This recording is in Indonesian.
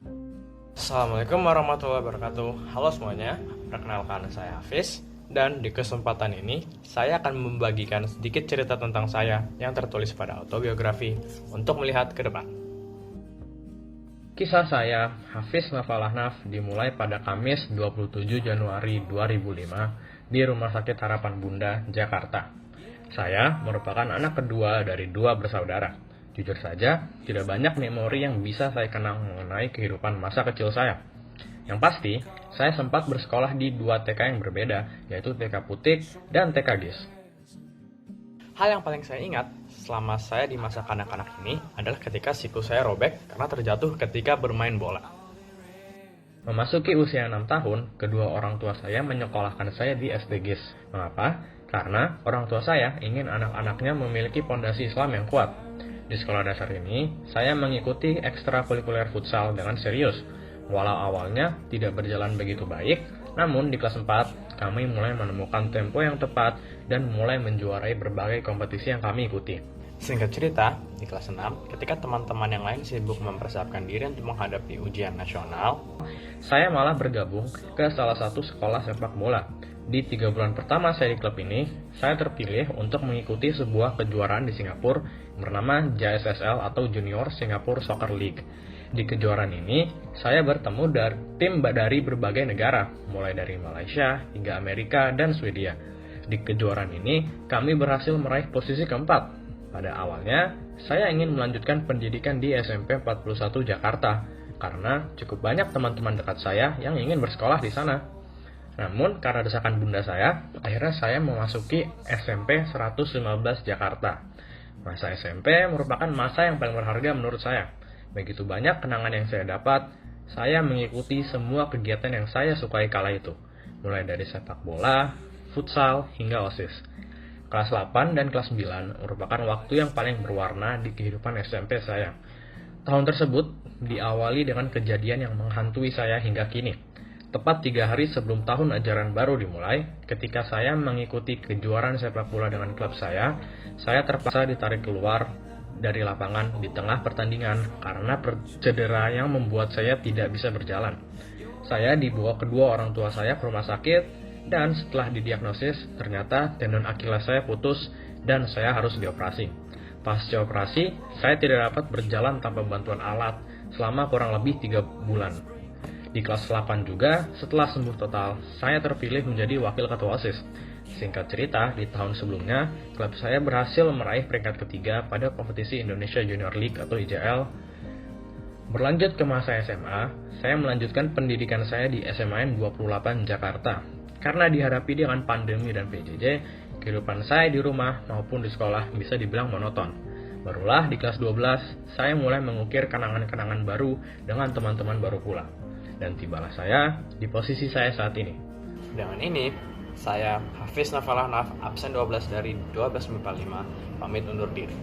Assalamualaikum warahmatullahi wabarakatuh. Halo semuanya, perkenalkan saya Hafiz. Dan di kesempatan ini, saya akan membagikan sedikit cerita tentang saya yang tertulis pada autobiografi untuk melihat ke depan. Kisah saya, Hafiz Nafalah Naf, dimulai pada Kamis 27 Januari 2005 di Rumah Sakit Harapan Bunda, Jakarta. Saya merupakan anak kedua dari dua bersaudara. Jujur saja, tidak banyak memori yang bisa saya kenang mengenai kehidupan masa kecil saya. Yang pasti, saya sempat bersekolah di dua TK yang berbeda, yaitu TK Putik dan TK GIS. Hal yang paling saya ingat selama saya di masa kanak-kanak ini adalah ketika siku saya robek karena terjatuh ketika bermain bola. Memasuki usia 6 tahun, kedua orang tua saya menyekolahkan saya di SD GIS. Mengapa? Karena orang tua saya ingin anak-anaknya memiliki pondasi Islam yang kuat. Di sekolah dasar ini, saya mengikuti ekstrakurikuler futsal dengan serius. Walau awalnya tidak berjalan begitu baik, namun di kelas 4, kami mulai menemukan tempo yang tepat dan mulai menjuarai berbagai kompetisi yang kami ikuti. Singkat cerita, di kelas 6, ketika teman-teman yang lain sibuk mempersiapkan diri untuk menghadapi ujian nasional, saya malah bergabung ke salah satu sekolah sepak bola. Di 3 bulan pertama saya di klub ini, saya terpilih untuk mengikuti sebuah kejuaraan di Singapura bernama JSSL atau Junior Singapore Soccer League. Di kejuaraan ini, saya bertemu tim dari berbagai negara, mulai dari Malaysia hingga Amerika dan Swedia. Di kejuaraan ini, kami berhasil meraih posisi keempat. Pada awalnya, saya ingin melanjutkan pendidikan di SMP 41 Jakarta, karena cukup banyak teman-teman dekat saya yang ingin bersekolah di sana. Namun, karena desakan bunda saya, akhirnya saya memasuki SMP 115 Jakarta. Masa SMP merupakan masa yang paling berharga menurut saya. Begitu banyak kenangan yang saya dapat, saya mengikuti semua kegiatan yang saya sukai kala itu. Mulai dari sepak bola, futsal, hingga OSIS. Kelas 8 dan kelas 9 merupakan waktu yang paling berwarna di kehidupan SMP saya. Tahun tersebut diawali dengan kejadian yang menghantui saya hingga kini. Tepat 3 hari sebelum tahun ajaran baru dimulai, ketika saya mengikuti kejuaraan sepak bola dengan klub saya terpaksa ditarik keluar dari lapangan di tengah pertandingan karena cedera yang membuat saya tidak bisa berjalan. Saya dibawa kedua orang tua saya ke rumah sakit, dan setelah didiagnosis, ternyata tendon Achilles saya putus dan saya harus dioperasi. Pasca operasi, saya tidak dapat berjalan tanpa bantuan alat selama kurang lebih 3 bulan. Di kelas 8 juga, setelah sembuh total, saya terpilih menjadi wakil ketua OSIS. Singkat cerita, di tahun sebelumnya, klub saya berhasil meraih peringkat ketiga pada kompetisi Indonesia Junior League atau IJL. Berlanjut ke masa SMA, saya melanjutkan pendidikan saya di SMAN 28 Jakarta. Karena dihadapi dengan pandemi dan PJJ, kehidupan saya di rumah maupun di sekolah bisa dibilang monoton. Barulah di kelas 12, saya mulai mengukir kenangan-kenangan baru dengan teman-teman baru pula. Dan tibalah saya di posisi saya saat ini. Dengan ini, saya Hafiz Nafalah Naf, absen 12 dari 12 MIPA 5, pamit undur diri.